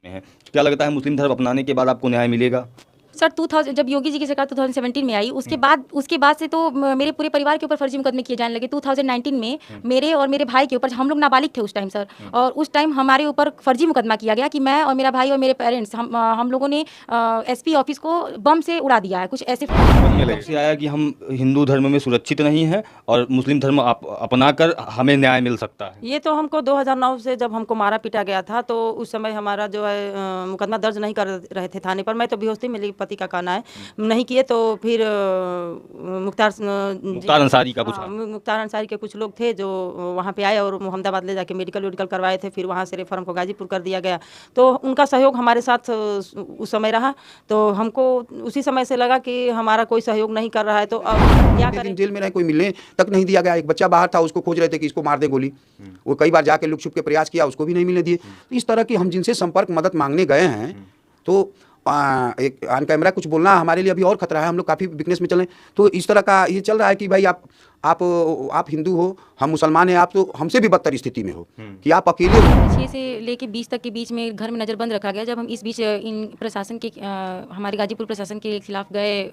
में है। क्या लगता है मुस्लिम धर्म अपनाने के बाद आपको न्याय मिलेगा? सर 2000 जब योगी जी की सरकार 2017 में आई उसके बाद से तो मेरे पूरे परिवार के ऊपर फर्जी मुकदमे किए जाने लगे। 2019 में मेरे और मेरे भाई के ऊपर, हम लोग नाबालिग थे उस टाइम सर, और उस टाइम हमारे ऊपर फर्जी मुकदमा किया गया कि मैं और मेरा भाई और मेरे पेरेंट्स हम लोगों ने एसपी ऑफिस को बम से उड़ा दिया है, कुछ ऐसे। कब से आया कि हम हिंदू धर्म में सुरक्षित नहीं हैं और मुस्लिम धर्म अपना कर हमें न्याय मिल सकता है? ये तो हमको 2009 से जब हमको मारा पीटा गया था तो उस समय हमारा जो है मुकदमा दर्ज नहीं कर रहे थे थाने पर। मैं तो बेहोश थी, मेरे पति का कहना है नहीं किए। तो फिर मुख्तार अंसारी का कुछ मुख्तार अंसारी के कुछ लोग थे जो वहाँ पे आए और अहमदाबाद ले जाके मेडिकल करवाए थे। फिर वहाँ से रेफर हमको गाजीपुर कर दिया गया। तो उनका सहयोग हमारे साथ उस समय रहा। तो हमको उसी समय से लगा कि हमारा कोई सहयोग नहीं कर रहा है, तो अब क्या करें। जेल में रहे, कोई मिलने तक नहीं दिया गया। एक बच्चा बाहर था, उसको खोज रहे थे कि इसको मार दे गोली। वो कई बार जाके लुक छुप के प्रयास किया, उसको भी नहीं मिलने दिए। तो इस तरह की हम जिनसे संपर्क मदद मांगने गए हैं, तो एक ऑन कैमरा कुछ बोलना हमारे लिए अभी और खतरा है। हम लोग काफ़ी वीकनेस में चल रहे हैं। तो इस तरह का ये चल रहा है कि भाई आप हिंदू हो, हम मुसलमान हैं, आप तो हमसे भी बदतर स्थिति में हो कि आप अकेले हो। 6 से लेके 20 तक के बीच में घर में नज़रबंद रखा गया। जब हम इस बीच इन प्रशासन के हमारे गाजीपुर प्रशासन के खिलाफ गए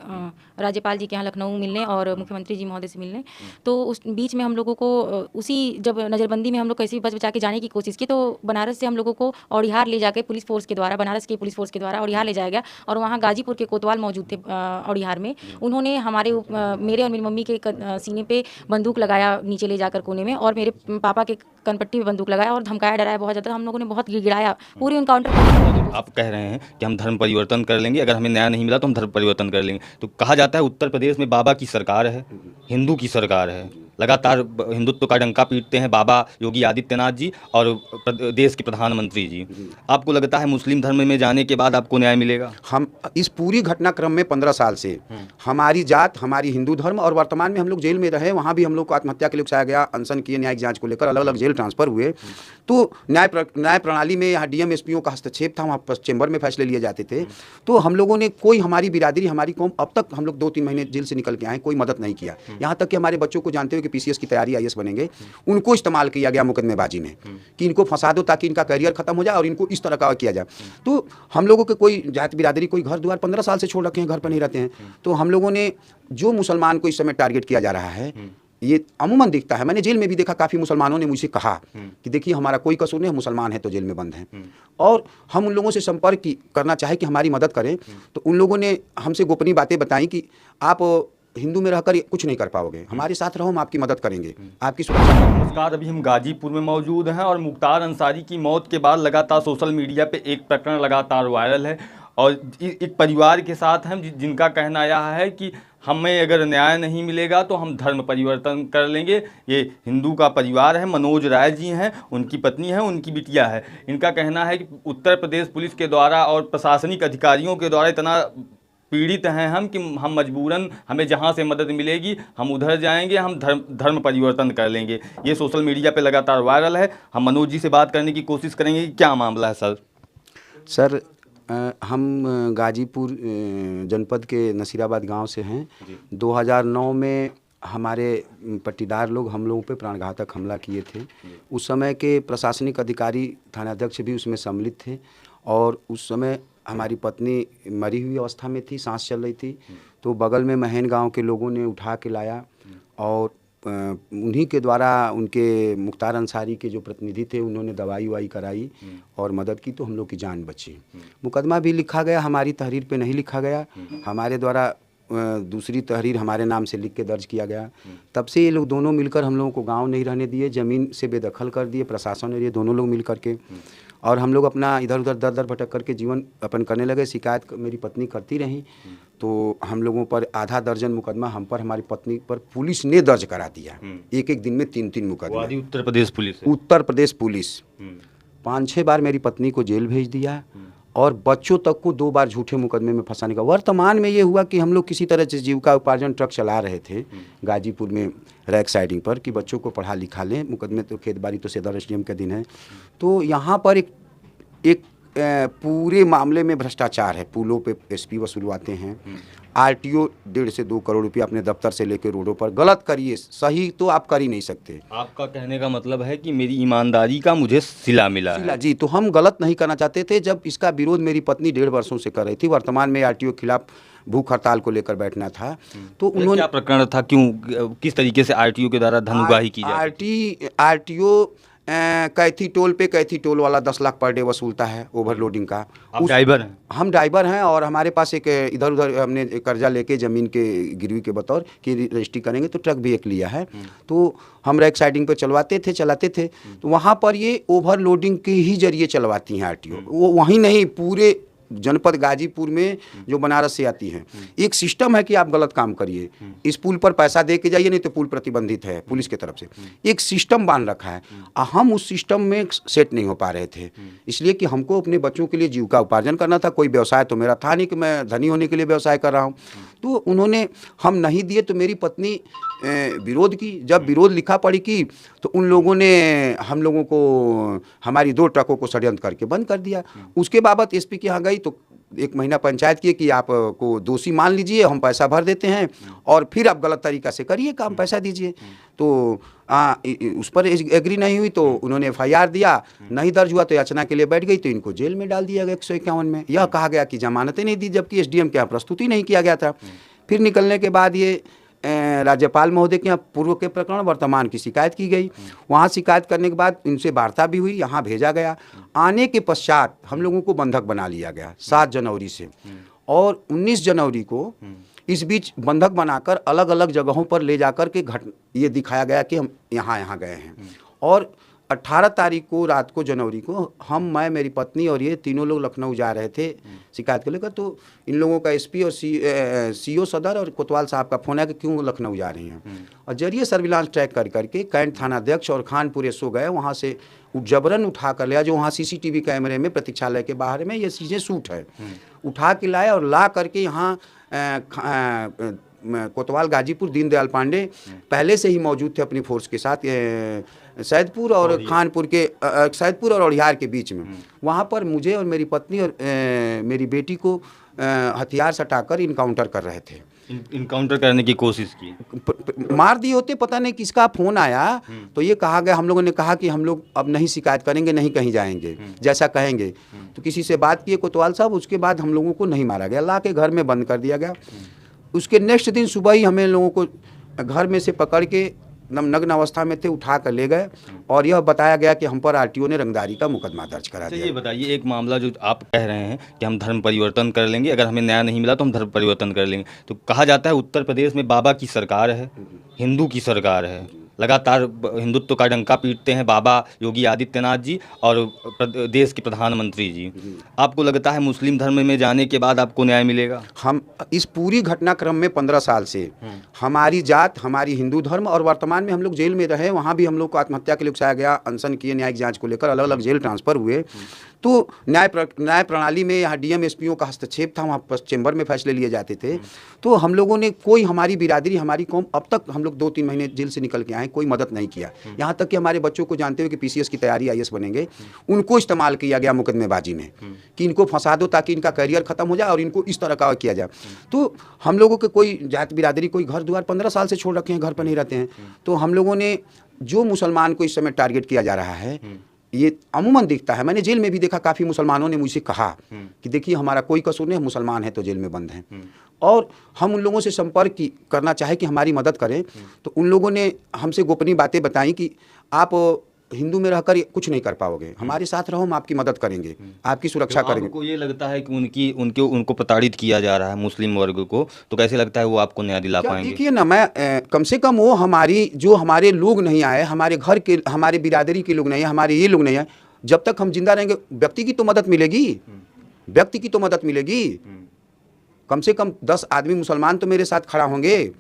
राज्यपाल जी के यहाँ लखनऊ मिलने और मुख्यमंत्री जी महोदय से मिलने, तो उस बीच में हम लोगों को उसी जब नज़रबंदी में हम लोग कैसे बच बचा के जाने की कोशिश की, तो बनारस से हम लोगों को औड़िहार ले जाके पुलिस फोर्स के द्वारा, बनारस की पुलिस फोर्स के द्वारा औड़िहार ले जाया गया। और वहाँ गाजीपुर के कोतवाल मौजूद थे औड़िहार में। उन्होंने मेरे और मेरी मम्मी के सीने पे बंदूक लगाया नीचे ले जाकर कोने में, और मेरे पापा के कनपट्टी में बंदूक लगाया और धमकाया डराया बहुत ज़्यादा। हम लोगों ने बहुत गिड़गिड़ाया पूरी एनकाउंटर। आप कह रहे हैं कि हम धर्म परिवर्तन कर लेंगे, अगर हमें न्याय नहीं मिला तो हम धर्म परिवर्तन कर लेंगे। तो कहा जाता है उत्तर प्रदेश में बाबा की सरकार है, हिंदू की सरकार है, लगातार हिंदुत्व का डंका पीटते हैं बाबा योगी आदित्यनाथ जी और देश के प्रधानमंत्री जी। आपको लगता है मुस्लिम धर्म में जाने के बाद आपको न्याय मिलेगा? हम इस पूरी घटनाक्रम में 15 साल से हमारी जात, हमारी हिंदू धर्म, और वर्तमान में हम लोग जेल में रहे, वहाँ भी हम लोग को आत्महत्या के लिए उकसाया गया, अनशन किए, न्यायिक जांच को लेकर अलग अलग जेल ट्रांसफर हुए। तो न्याय प्रणाली में यहाँ डीएम एसपीओ का हस्तक्षेप था, वहाँ चेंबर में फैसले लिए जाते थे। तो हम लोगों ने कोई, हमारी बिरादरी, हमारी कौम, अब तक हम लोग 2-3 महीने जेल से निकल के आए, कोई मदद नहीं किया। यहाँ तक कि हमारे बच्चों को जानते हुए कि पीसीएस की तैयारी आईएएस बनेंगे, उनको इस्तेमाल किया गया मुकदमेबाजी में कि इनको फंसा दो ताकि इनका करियर खत्म हो जाए और इनको इस तरह का किया जाए। तो हम लोगों के कोई जात बिरादरी, कोई घर द्वार 15 साल से छोड़ रखे हैं, घर पर नहीं रहते हैं। तो हम लोगों ने जो मुसलमान को इस समय टारगेट किया जा रहा है, ये अमूमन दिखता है। मैंने जेल में भी देखा, काफ़ी मुसलमानों ने मुझसे कहा कि देखिए हमारा कोई कसूर नहीं, हम मुसलमान हैं तो जेल में बंद हैं, और हम उन लोगों से संपर्क करना चाहे कि हमारी मदद करें। तो उन लोगों ने हमसे गोपनीय बातें बताई कि आप हिंदू में रहकर कुछ नहीं कर पाओगे, हमारे साथ रहो, हम आपकी मदद करेंगे, आपकी सुरक्षा। नमस्कार, अभी हम गाजीपुर में मौजूद हैं और मुख्तार अंसारी की मौत के बाद लगातार सोशल मीडिया पे एक प्रकरण लगातार वायरल है और एक परिवार के साथ हम जिनका कहना यह है कि हमें अगर न्याय नहीं मिलेगा तो हम धर्म परिवर्तन कर लेंगे। ये हिंदू का परिवार है, मनोज राय जी हैं, उनकी पत्नी है, उनकी बिटिया है। इनका कहना है कि उत्तर प्रदेश पुलिस के द्वारा और प्रशासनिक अधिकारियों के द्वारा इतना पीड़ित हैं हम कि हम मजबूरन, हमें जहां से मदद मिलेगी हम उधर जाएंगे, हम धर्म परिवर्तन कर लेंगे। ये सोशल मीडिया पे लगातार वायरल है। हम मनोज जी से बात करने की कोशिश करेंगे कि क्या मामला है सर। हम गाजीपुर जनपद के नसीराबाद गांव से हैं। 2009 में हमारे पट्टीदार लोग हम लोगों पे प्राणघातक हमला किए थे। उस समय के प्रशासनिक अधिकारी, थानाध्यक्ष भी उसमें सम्मिलित थे, और उस समय हमारी पत्नी मरी हुई अवस्था में थी, सांस चल रही थी। तो बगल में महन गांव के लोगों ने उठा के लाया और उन्हीं के द्वारा, उनके मुख्तार अंसारी के जो प्रतिनिधि थे, उन्होंने दवाई वाई कराई और मदद की, तो हम लोग की जान बची। मुकदमा भी लिखा गया, हमारी तहरीर पे नहीं लिखा गया, हमारे द्वारा दूसरी तहरीर हमारे नाम से लिख के दर्ज किया गया। तब से ये लोग दोनों मिलकर हम लोगों को गांव नहीं रहने दिए, ज़मीन से बेदखल कर दिए प्रशासन और ये दोनों लोग मिल करके, और हम लोग अपना इधर उधर दर दर भटक करके जीवन अपन करने लगे। शिकायत मेरी पत्नी करती रही, तो हम लोगों पर आधा दर्जन मुकदमा हम पर, हमारी पत्नी पर पुलिस ने दर्ज करा दिया। एक दिन में 3-3 मुकदमा। उत्तर प्रदेश पुलिस 5-6 बार मेरी पत्नी को जेल भेज दिया और बच्चों तक को 2 बार झूठे मुकदमे में फंसाने का। वर्तमान में ये हुआ कि हम लोग किसी तरह से जीविका उपार्जन ट्रक चला रहे थे गाजीपुर में रैक साइडिंग पर कि बच्चों को पढ़ा लिखा लें। मुकदमे तो खेत बाड़ी तो सदर एसडीएम का दिन है। तो यहाँ पर एक पूरे मामले में भ्रष्टाचार है। पुलों पे एसपी वसूलवाते हैं, आरटीओ 1.5 से 2 करोड़ रुपया अपने दफ्तर से लेके रोडों पर गलत करिए, सही तो आप कर ही नहीं सकते। आपका कहने का मतलब है कि मेरी ईमानदारी का मुझे सिला मिला है। जी, तो हम गलत नहीं करना चाहते थे। जब इसका विरोध मेरी पत्नी 1.5 वर्षों से कर रही थी, वर्तमान में आरटीओ के खिलाफ भूख हड़ताल को लेकर बैठना था, तो उन्होंने क्या प्रकरण था, क्यों किस तरीके से आरटीओ के द्वारा धन उगाही की जाती? आरटीओ कैथी टोल पे कैथी टोल वाला 10 लाख पर डे वसूलता है ओवरलोडिंग का। आप ड्राइवर हैं? हम ड्राइवर हैं और हमारे पास एक इधर उधर हमने कर्जा लेके ज़मीन के गिरवी के बतौर कि रजिस्ट्री करेंगे, तो ट्रक भी एक लिया है, तो हम रैक साइडिंग पे चलाते थे। तो वहाँ पर ये ओवरलोडिंग के ही जरिए चलवाती हैं आरटीओ। वो वहीं नहीं, पूरे जनपद गाजीपुर में जो बनारस से आती हैं, एक सिस्टम है कि आप गलत काम करिए, इस पुल पर पैसा दे के जाइए, नहीं तो पुल प्रतिबंधित है पुलिस की तरफ से, एक सिस्टम बांध रखा है। हम उस सिस्टम में सेट नहीं हो पा रहे थे, इसलिए कि हमको अपने बच्चों के लिए जीविका उपार्जन करना था। कोई व्यवसाय तो मेरा था नहीं कि मैं धनी होने के लिए व्यवसाय कर रहा हूँ। तो उन्होंने हम नहीं दिए, तो मेरी पत्नी विरोध की। जब विरोध लिखा पड़ी की, तो उन लोगों ने हम लोगों को हमारी 2 ट्रकों को षड्यंत्र करके बंद कर दिया। उसके बाबत एसपी के यहाँ गई, तो 1 महीना पंचायत की कि आप को दोषी मान लीजिए, हम पैसा भर देते हैं और फिर आप गलत तरीक़ा से करिए काम, पैसा दीजिए। तो उस पर एग्री नहीं हुई, तो उन्होंने FIR दिया, नहीं दर्ज हुआ तो याचना के लिए बैठ गई, तो इनको जेल में डाल दिया गया 151 में। यह कहा गया कि जमानतें नहीं दी, जबकि SDM के यहाँ प्रस्तुति नहीं किया गया था। फिर निकलने के बाद ये राज्यपाल महोदय के यहाँ पूर्व के प्रकरण वर्तमान की शिकायत की गई। वहाँ शिकायत करने के बाद इनसे वार्ता भी हुई, यहाँ भेजा गया। आने के पश्चात हम लोगों को बंधक बना लिया गया 7 जनवरी से, और 19 जनवरी को इस बीच बंधक बनाकर अलग अलग जगहों पर ले जाकर के ये दिखाया गया कि हम यहाँ गए हैं। और 18 तारीख को रात को जनवरी को मैं मेरी पत्नी और ये तीनों लोग लखनऊ जा रहे थे शिकायत को लेकर। तो इन लोगों का SP और CO सदर और कोतवाल साहब का फ़ोन है कि क्यों लखनऊ जा रही हैं, और जरिए सर्विलांस ट्रैक करके कैंट थानाध्यक्ष और खानपुर SO गए, वहाँ से जबरन उठा कर लिया, जो वहाँ CCTV कैमरे में प्रतीक्षालय के बाहर में ये चीज़ें शूट है, उठा के लाए और ला करके यहाँ कोतवाल गाजीपुर दीनदयाल पांडे पहले से ही मौजूद थे अपनी फोर्स के साथ सैदपुर और खानपुर के सैदपुर और ओढ़ियार के बीच में। वहाँ पर मुझे और मेरी पत्नी और मेरी बेटी को हथियार सटाकर इनकाउंटर कर रहे थे। इनकाउंटर करने की कोशिश की, मार दिए होते। पता नहीं किसका फ़ोन आया, तो ये कहा गया, हम लोगों ने कहा कि हम लोग अब नहीं शिकायत करेंगे, नहीं कहीं जाएंगे, जैसा कहेंगे। तो किसी से बात किए कोतवाल साहब, उसके बाद हम लोगों को नहीं मारा गया, ला के घर में बंद कर दिया गया। उसके नेक्स्ट दिन सुबह ही हमें लोगों को घर में से पकड़ के नग्न अवस्था में थे, उठा कर ले गए, और यह बताया गया कि हम पर आरटीओ ने रंगदारी का मुकदमा दर्ज करा दिया। ये बताइए, एक मामला जो आप कह रहे हैं कि हम धर्म परिवर्तन कर लेंगे, अगर हमें न्याय नहीं मिला तो हम धर्म परिवर्तन कर लेंगे, तो कहा जाता है उत्तर प्रदेश में बाबा की सरकार है, हिंदू की सरकार है, लगातार हिंदुत्व का डंका पीटते हैं बाबा योगी आदित्यनाथ जी और देश के प्रधानमंत्री जी। आपको लगता है मुस्लिम धर्म में जाने के बाद आपको न्याय मिलेगा? हम इस पूरी घटनाक्रम में 15 साल से हमारी जात, हमारी हिंदू धर्म, और वर्तमान में हम लोग जेल में रहे, वहाँ भी हम लोग को आत्महत्या के लिए उकसाया गया, अनशन किए, न्यायिक जांच को लेकर अलग अलग जेल ट्रांसफ़र हुए। तो न्याय प्रणाली में यहाँ DM SPO का हस्तक्षेप था, वहाँ चेंबर में फैसले लिए जाते थे। तो हम लोगों ने कोई, हमारी बिरादरी, हमारी कौम, अब तक हम लोग 2-3 महीने जेल से निकल के आए, कोई मदद नहीं किया। यहाँ तक कि हमारे बच्चों को जानते हुए कि PCS की तैयारी IAS बनेंगे, उनको इस्तेमाल किया गया मुकदमेबाजी में कि इनको फंसा दो ताकि इनका करियर ख़त्म हो जाए और इनको इस तरह का किया जाए। तो हम लोगों के कोई जात बिरादरी, कोई घर द्वार 15 साल से छोड़ रखे हैं, घर पर नहीं रहते हैं। तो हम लोगों ने, जो मुसलमान को इस समय टारगेट किया जा रहा है, ये अमूमन दिखता है। मैंने जेल में भी देखा, काफ़ी मुसलमानों ने मुझसे कहा कि देखिए हमारा कोई कसूर नहीं, मुसलमान है तो जेल में बंद हैं, और हम उन लोगों से संपर्क करना चाहे कि हमारी मदद करें। तो उन लोगों ने हमसे गोपनीय बातें बताई कि आप हिंदू में रहकर कुछ नहीं कर पाओगे, हमारे साथ रहो, हम आपकी मदद करेंगे, आपकी सुरक्षा करेंगे। आपको ये लगता है कि उनको प्रताड़ित किया जा रहा है मुस्लिम वर्ग को, तो कैसे लगता है वो आपको न्याय दिला पाएंगे? देखिए ना, मैं कम से कम वो हमारे लोग नहीं आए, हमारे घर के, हमारे बिरादरी के लोग नहीं आए, हमारे ये लोग नहीं आए, जब तक हम जिंदा रहेंगे व्यक्ति की तो मदद मिलेगी, व्यक्ति की तो मदद मिलेगी। कम से कम 10 आदमी मुसलमान तो मेरे साथ खड़ा होंगे।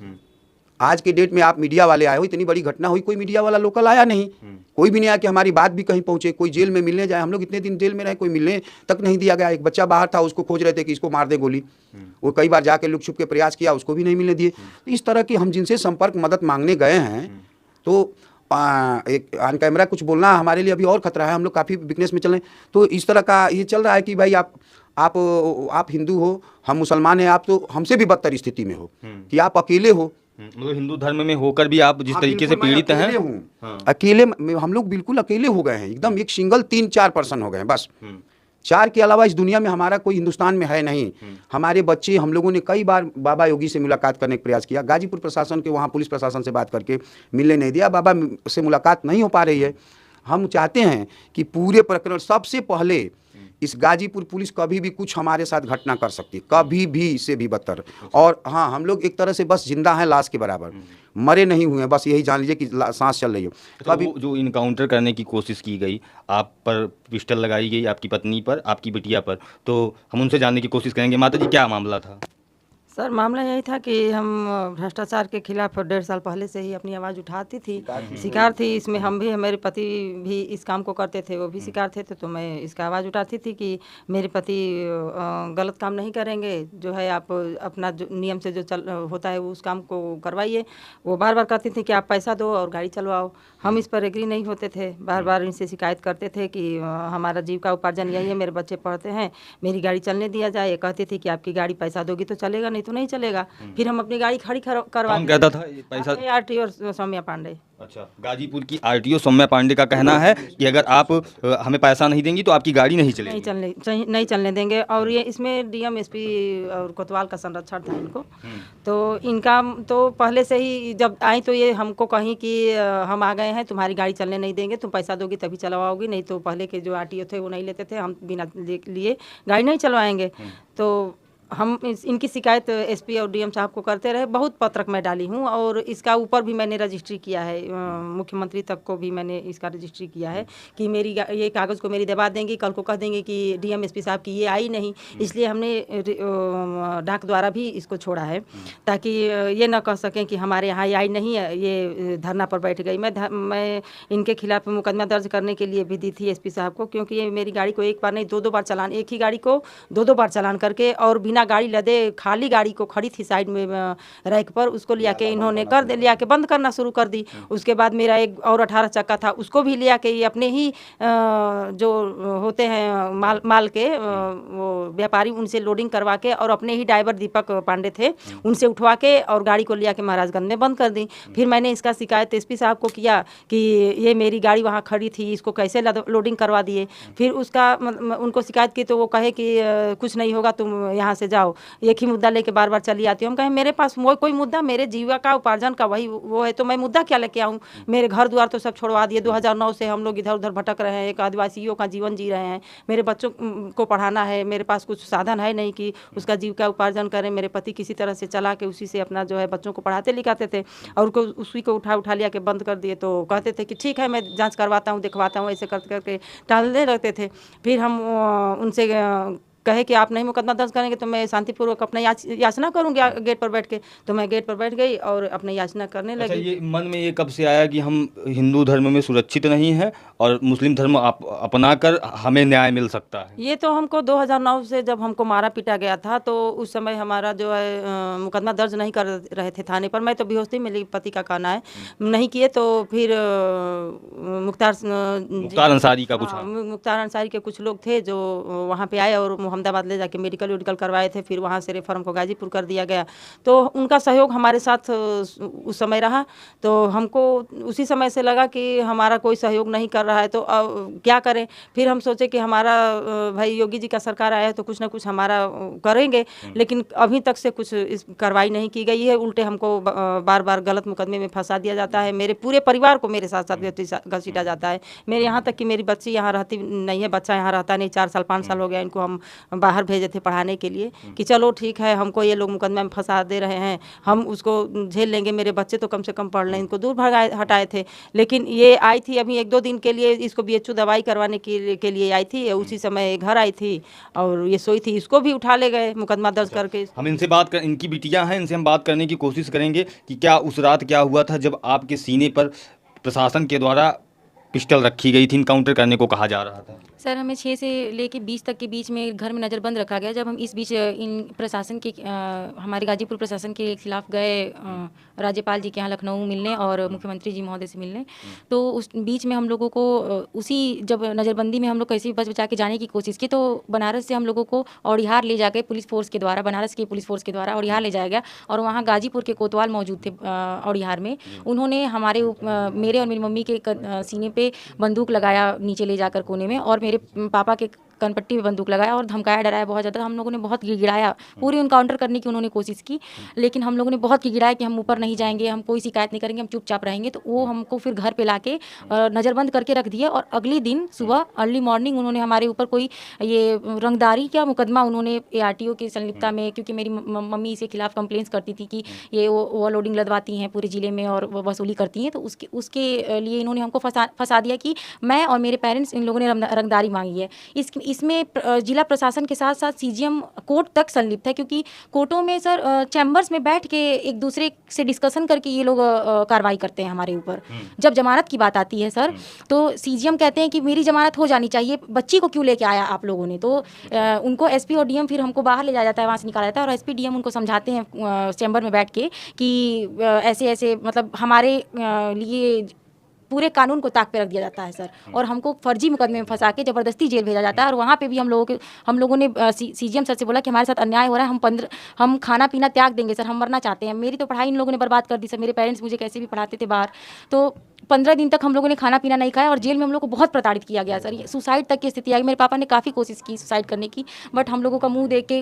आज के डेट में आप मीडिया वाले आए हो, इतनी बड़ी घटना हुई, कोई मीडिया वाला लोकल आया नहीं, कोई भी नहीं आया कि हमारी बात भी कहीं पहुंचे, कोई जेल में मिलने जाए। हम लोग इतने दिन जेल में रहे, कोई मिलने तक नहीं दिया गया। एक बच्चा बाहर था, उसको खोज रहे थे कि इसको मार दे गोली, वो कई बार जाके लुक छुप के प्रयास किया, उसको भी नहीं मिलने दिए। तो इस तरह की हम जिनसे संपर्क मदद मांगने गए हैं, तो एक ऑन कैमरा कुछ बोलना हमारे लिए अभी और खतरा है, हम लोग काफ़ी बिजनेस में चल रहे हैं। तो इस तरह का ये चल रहा है कि भाई आप हिंदू हो, हम मुसलमान हैं, आप तो हमसे भी बदतर स्थिति में हो कि आप अकेले हो। मतलब हिंदू धर्म में होकर भी आप जिस हाँ, तरीके से बिल्कुल, मैं पीड़ित हैं। अकेले हूँ। हाँ। हम लोग बिल्कुल अकेले हो गए हैं, एकदम एक सिंगल 3-4 पर्सन हो गए हैं बस। 4 के अलावा इस दुनिया में हमारा कोई हिंदुस्तान में है नहीं। हमारे बच्चे, हम लोगों ने कई बार बाबा योगी से मुलाकात करने का प्रयास किया, गाजीपुर प्रशासन के वहाँ पुलिस प्रशासन से बात करके मिलने नहीं दिया, बाबा से मुलाकात नहीं हो पा रही है। हम चाहते हैं कि पूरे प्रकरण, सबसे पहले इस गाजीपुर पुलिस कभी भी कुछ हमारे साथ घटना कर सकती है, कभी भी, इससे भी बदतर। और हाँ, हम लोग एक तरह से बस जिंदा हैं, लाश के बराबर, मरे नहीं हुए हैं, बस यही जान लीजिए कि सांस चल रही है। तो अभी जो इनकाउंटर करने की कोशिश की गई, आप पर पिस्टल लगाई गई, आपकी पत्नी पर, आपकी बिटिया पर, तो हम उनसे जानने की कोशिश करेंगे। माता जी, क्या मामला था? सर, मामला यही था कि हम भ्रष्टाचार के खिलाफ 1.5 साल पहले से ही अपनी आवाज़ उठाती थी, शिकार थी इसमें। हम भी, मेरे पति भी इस काम को करते थे, वो भी शिकार थे, तो मैं इसका आवाज़ उठाती थी कि मेरे पति गलत काम नहीं करेंगे, जो है आप अपना जो नियम से जो चल होता है उस काम को करवाइए। वो बार बार कहती थी कि आप पैसा दो और गाड़ी चलवाओ। हम इस पर एग्री नहीं होते थे, बार बार इनसे शिकायत करते थे कि हमारा जीविका उपार्जन यही है, मेरे बच्चे पढ़ते हैं, मेरी गाड़ी चलने दिया जाए। ये कहते थे कि आपकी गाड़ी पैसा दोगी तो चलेगा, नहीं तो नहीं चलेगा। फिर हम अपनी गाड़ी खड़ी करवा कौन कहता था ये पैसा? आरटीओ और सौम्या पांडे। अच्छा, गाजीपुर की आरटीओ सौम्या पांडे का कहना है कि अगर आप हमें पैसा नहीं देंगी तो आपकी गाड़ी नहीं चलेगी। नहीं चलने देंगे। और ये इसमें डीएम, एसपी और कोतवाल का संरक्षण था इनको। तो इनका तो पहले से ही जब आई तो ये हमको कहीं कि हम आ गए हैं, तुम्हारी गाड़ी चलने नहीं देंगे, तुम पैसा दोगी तभी चलवाओगी, नहीं तो पहले के जो आरटीओ थे वो नहीं लेते थे, हम बिना लिए गाड़ी नहीं चलवाएंगे। तो हम इनकी शिकायत एसपी और डीएम साहब को करते रहे, बहुत पत्रक मैं डाली हूँ, और इसका ऊपर भी मैंने रजिस्ट्री किया है, मुख्यमंत्री तक को भी मैंने इसका रजिस्ट्री किया है कि मेरी ये कागज़ को मेरी दबा देंगी, कल को कह देंगे कि डीएम एसपी साहब की ये आई नहीं। इसलिए हमने डाक द्वारा भी इसको छोड़ा है, ताकि ये ना कह सकें कि हमारे यहाँ ये आई नहीं है, ये धरना पर बैठ गई। मैं इनके खिलाफ मुकदमा दर्ज करने के लिए भी दी थी एसपी साहब को, क्योंकि ये मेरी गाड़ी को एक बार नहीं 2-2 बार चालान, एक ही गाड़ी को 2-2 बार चालान करके, और बिना गाड़ी लदे खाली गाड़ी को खड़ी थी साइड में रैक पर, उसको लिया के इन्होंने लिया के बंद करना शुरू कर दी। उसके बाद मेरा एक और 18 चक्का था, उसको भी लिया के ये अपने ही जो होते हैं माल के वो व्यापारी, उनसे लोडिंग करवा के, और अपने ही ड्राइवर दीपक पांडे थे, उनसे उठवा के और गाड़ी को लिया के महाराजगंज में बंद कर दी। फिर मैंने इसका शिकायत एसपी साहब को किया कि ये मेरी गाड़ी वहाँ खड़ी थी, इसको कैसे लोडिंग करवा दिए। फिर उसका उनको शिकायत की तो वो कहे कि कुछ नहीं होगा, तुम यहाँ से जाओ, एक ही मुद्दा लेके बार बार चली आती हूँ। हम कहें मेरे पास वो कोई मुद्दा, मेरे जीविका उपार्जन का वही वो है, तो मैं मुद्दा क्या लेके आऊँ? मेरे घर द्वार तो सब छोड़वा दिए। 2009 से हम लोग इधर उधर भटक रहे हैं, एक आदिवासियों का जीवन जी रहे हैं, मेरे बच्चों को पढ़ाना है, मेरे पास कुछ साधन है नहीं कि उसका जीविका उपार्जन करें। मेरे पति किसी तरह से चला के उसी से अपना जो है बच्चों को पढ़ाते लिखाते थे, और उसी को उठा लिया के बंद कर दिए। तो कहते थे कि ठीक है, मैं जाँच करवाता हूँ, दिखवाता हूँ, ऐसे करके टालते रहते थे। फिर हम उनसे कहे कि आप नहीं मुकदमा दर्ज करेंगे तो मैं शांतिपूर्वक अपना याचना करूंगी गेट पर बैठ के। तो मैं गेट पर बैठ गई और अपनी याचना करने लगी। अच्छा, ये मन में ये कब से आया कि हम हिंदू धर्म में सुरक्षित नहीं हैं और मुस्लिम धर्म अपना कर हमें न्याय मिल सकता है? ये तो हमको 2009 से जब हमको मारा पीटा गया था, तो उस समय हमारा जो है मुकदमा दर्ज नहीं कर रहे थे थाने पर। मैं तो बेहोश थी, मेरे पति का कहना है, नहीं किए। तो फिर मुख्तार अंसारी का कुछ मुख्तार अंसारी के कुछ लोग थे जो वहाँ पे आए और अहमदाबाद ले जाके मेडिकल करवाए थे। फिर वहाँ से रेफर हमको गाजीपुर कर दिया गया। तो उनका सहयोग हमारे साथ उस समय रहा। तो हमको उसी समय से लगा कि हमारा कोई सहयोग नहीं कर रहा है, तो क्या करें। फिर हम सोचे कि हमारा भाई योगी जी का सरकार आया है तो कुछ ना कुछ हमारा करेंगे, लेकिन अभी तक से कुछ इस कार्रवाई नहीं की गई है। उल्टे हमको बार बार गलत मुकदमे में फंसा दिया जाता है। मेरे पूरे परिवार को मेरे साथ साथ घसीटा जाता है। मेरे यहाँ तक कि मेरी बच्ची यहाँ रहती नहीं है, बच्चा यहाँ रहता नहीं। 4 साल 5 साल हो गया इनको हम बाहर भेजे थे पढ़ाने के लिए कि चलो ठीक है, हमको ये लोग मुकदमा में फंसा दे रहे हैं, हम उसको झेल लेंगे, मेरे बच्चे तो कम से कम पढ़ लें। इनको दूर हटाए थे। लेकिन ये आई थी अभी 1-2 दिन के लिए, इसको BHO दवाई करवाने के लिए आई थी। उसी समय घर आई थी और ये सोई थी, इसको भी उठा ले गए मुकदमा दर्ज करके। हम इनसे बात कर, इनकी बिटियां हैं, इनसे हम बात करने की कोशिश करेंगे कि क्या उस रात क्या हुआ था जब आपके सीने पर प्रशासन के द्वारा पिस्टल रखी गई थी, इनकाउंटर करने को कहा जा रहा था। सर हमें 6 से लेके 20 तक के बीच में घर में नज़रबंद रखा गया। जब हम इस बीच इन प्रशासन के हमारे गाजीपुर प्रशासन के खिलाफ गए राज्यपाल जी के यहाँ लखनऊ मिलने और मुख्यमंत्री जी महोदय से मिलने, तो उस बीच में हम लोगों को उसी जब नज़रबंदी में हम लोग कैसे भी बच बचा के जाने की कोशिश की, तो बनारस से हम लोगों को औड़िहार ले जाके पुलिस फोर्स के द्वारा, बनारस की पुलिस फोर्स के द्वारा औड़िहार ले जाया गया। और वहाँ गाजीपुर के कोतवाल मौजूद थे औड़िहार में। उन्होंने मेरे और मेरी मम्मी के सीने पे बंदूक लगाया नीचे ले जाकर कोने में, और मेरे पापा के कनपट्टी में बंदूक लगाया और धमकाया डराया बहुत ज़्यादा। हम लोगों ने बहुत गिड़गिड़ाया, पूरी इनकाउंटर करने की उन्होंने कोशिश की, लेकिन हम लोगों ने बहुत गिड़गिड़ाया कि हम ऊपर नहीं जाएंगे, हम कोई शिकायत नहीं करेंगे, हम चुपचाप रहेंगे। तो वो हमको फिर घर पे लाके नज़रबंद करके रख दिया। और अगले दिन सुबह अर्ली मॉर्निंग उन्होंने हमारे ऊपर कोई ये रंगदारी का मुकदमा उन्होंने ARTO की संलिप्तता में, क्योंकि मेरी मम्मी इसके खिलाफ कंप्लेंट्स करती थी कि ये ओवरलोडिंग लदवाती हैं पूरे ज़िले में और वसूली करती हैं, तो उसके लिए इन्होंने हमको फंसा दिया कि मैं और मेरे पेरेंट्स, इन लोगों ने रंगदारी मांगी है। इसमें जिला प्रशासन के साथ साथ CGM कोर्ट तक संलिप्त है, क्योंकि कोर्टों में सर चैम्बर्स में बैठ के एक दूसरे से डिस्कशन करके ये लोग कार्रवाई करते हैं हमारे ऊपर। जब जमानत की बात आती है सर, तो CGM कहते हैं कि मेरी जमानत हो जानी चाहिए, बच्ची को क्यों लेके आया आप लोगों ने। तो उनको SP और DM फिर हमको बाहर ले जाया जाता है, वहाँ से निकाला जाता है, और SP DM उनको समझाते हैं चैम्बर में बैठ के कि ऐसे ऐसे मतलब हमारे लिए पूरे कानून को ताक पे रख दिया जाता है सर, और हमको फर्जी मुकदमे में फंसा के ज़बरदस्ती जेल भेजा जाता है। और वहाँ पे भी हम लोगों ने CGM सर से बोला कि हमारे साथ अन्याय हो रहा है, हम खाना पीना त्याग देंगे सर, हम मरना चाहते हैं। मेरी तो पढ़ाई इन लोगों ने बर्बाद कर दी सर, मेरे पेरेंट्स मुझे कैसे भी पढ़ाते थे बाहर। तो 15 दिन तक हम लोगों ने खाना पीना नहीं खाया, और जेल में हम लोग को बहुत प्रताड़ित किया गया सर। ये सुसाइड तक की स्थिति आई। मेरे पापा ने काफ़ी कोशिश की सुसाइड करने की, बट हम लोगों का मुंह देख के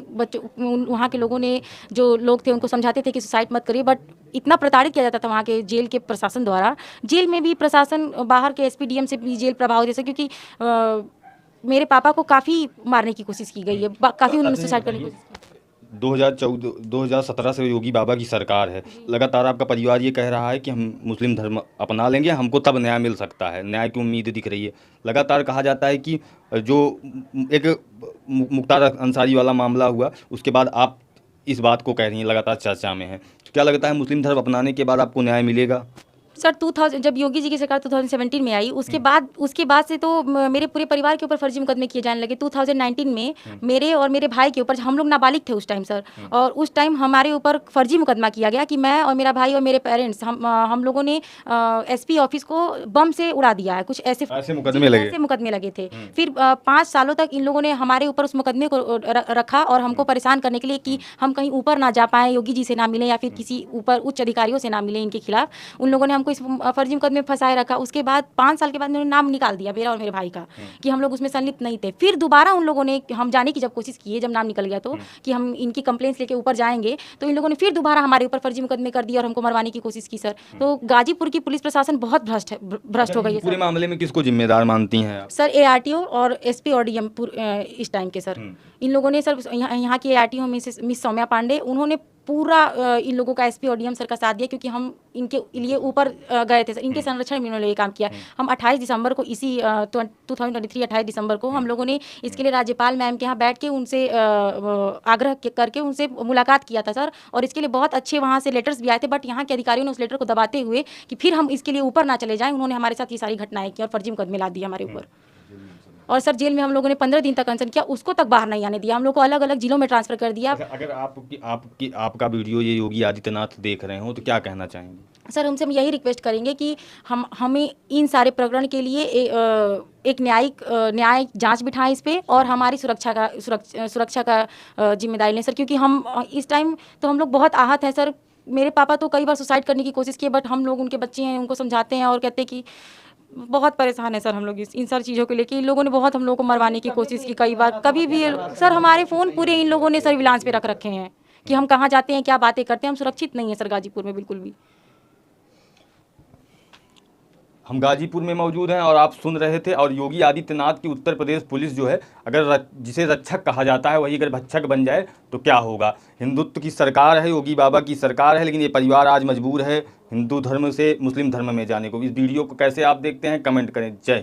वहाँ के लोगों ने, जो लोग थे, उनको समझाते थे कि सुसाइड मत करिए, बट इतना प्रताड़ित किया जाता था वहाँ के जेल के प्रशासन द्वारा। जेल में भी प्रशासन, बाहर के SP DM से भी जेल प्रभावित जैसे, क्योंकि मेरे पापा को काफ़ी मारने की कोशिश की गई है, काफ़ी उन्होंने सुसाइड करने की कोशिश की। 2017 से योगी बाबा की सरकार है, लगातार आपका परिवार ये कह रहा है कि हम मुस्लिम धर्म अपना लेंगे, हमको तब न्याय मिल सकता है, न्याय की उम्मीद दिख रही है। लगातार कहा जाता है कि जो एक मुख्तार अंसारी वाला मामला हुआ, उसके बाद आप इस बात को कह रही हैं, लगातार चर्चा में है। तो क्या लगता है मुस्लिम धर्म अपनाने के बाद आपको न्याय मिलेगा? सर 2000 जब योगी जी की सरकार 2017 में आई, उसके बाद से तो मेरे पूरे परिवार के ऊपर फर्जी मुकदमे किए जाने लगे। 2019 में मेरे और मेरे भाई के ऊपर, हम लोग नाबालिग थे उस टाइम सर, और उस टाइम हमारे ऊपर फर्जी मुकदमा किया गया कि मैं और मेरा भाई और मेरे पेरेंट्स, हम लोगों ने SP ऑफिस को बम से उड़ा दिया है, कुछ ऐसे मुकदमे लगे थे। फिर 5 सालों तक इन लोगों ने हमारे ऊपर उस मुकदमे को रखा, और हमको परेशान करने के लिए कि हम कहीं ऊपर ना जा पाएँ, योगी जी से ना मिलें, या फिर किसी ऊपर उच्च अधिकारियों से ना मिलें इनके खिलाफ। उन लोगों ने हमको इस फर्जी मुकदमे में फंसाए रखा। उसके बाद 5 साल के बाद उन्होंने नाम निकाल दिया मेरा और मेरे भाई का, कि हम लोग उसमें संलिप्त नहीं थे। फिर दोबारा उन लोगों ने हम जाने की जब कोशिश की है, जब नाम निकल गया, तो कि हम इनकी कंप्लेंट्स लेके ऊपर जाएंगे, तो इन लोगों ने फिर दोबारा हमारे ऊपर फर्जी मुकदमे कर दिया और हमको मरवाने की कोशिश की सर। तो गाजीपुर की पुलिस प्रशासन बहुत भ्रष्ट हो गई है। पूरे मामले में किसको जिम्मेदार मानती हैं आप? सर ARTO और SP और DM इस टाइम के सर, इन लोगों ने सर, यहाँ की ARTO मिस सौम्या पांडे, उन्होंने पूरा इन लोगों का SP और DM सर का साथ दिया, क्योंकि हम इनके लिए ऊपर गए थे सर, इनके संरक्षण में इन्होंने ये काम किया। हम 28 दिसंबर को, इसी 2023 28 दिसंबर को हम लोगों ने इसके लिए राज्यपाल मैम के यहाँ बैठ के उनसे आग्रह करके उनसे मुलाकात किया था सर, और इसके लिए बहुत अच्छे वहाँ से लेटर्स भी आए थे, बट यहाँ के अधिकारियों ने उस लेटर को दबाते हुए कि फिर हम इसके लिए ऊपर ना चले जाएँ, उन्होंने हमारे साथ ये सारी घटनाएं की और फर्जी मुकदमे ला दिए हमारे ऊपर। और सर जेल में हम लोगों ने 15 दिन तक अनशन किया, उसको तक बाहर नहीं आने दिया, हम लोग को अलग अलग जिलों में ट्रांसफर कर दिया। अगर आपका वीडियो ये योगी आदित्यनाथ देख रहे हो तो क्या कहना चाहेंगे? सर उनसे हम यही रिक्वेस्ट करेंगे कि हमें इन सारे प्रकरण के लिए एक न्याय जांच बिठाएं इस पे, और हमारी सुरक्षा का जिम्मेदारी लें सर, क्योंकि हम इस टाइम तो हम लोग बहुत आहत हैं सर। मेरे पापा तो कई बार सुसाइड करने की कोशिश की, बट हम लोग उनके बच्चे हैं, उनको समझाते हैं और कहते हैं कि बहुत परेशान है सर हम लोग इन सारी चीज़ों को लेके। इन लोगों ने बहुत हम लोगों को मरवाने की कोशिश की कई बार, कभी भी सर हमारे फ़ोन पूरे इन लोगों ने सर्विलांस पे रख रखे हैं कि हम कहाँ जाते हैं, क्या बातें करते हैं, हम सुरक्षित नहीं है सर गाजीपुर में बिल्कुल भी। हम गाजीपुर में मौजूद हैं और आप सुन रहे थे। और योगी आदित्यनाथ की उत्तर प्रदेश पुलिस जो है, अगर जिसे रक्षक कहा जाता है वही अगर भक्षक बन जाए तो क्या होगा? हिंदुत्व की सरकार है, योगी बाबा की सरकार है, लेकिन ये परिवार आज मजबूर है हिंदू धर्म से मुस्लिम धर्म में जाने को। इस वीडियो को कैसे आप देखते हैं, कमेंट करें। जय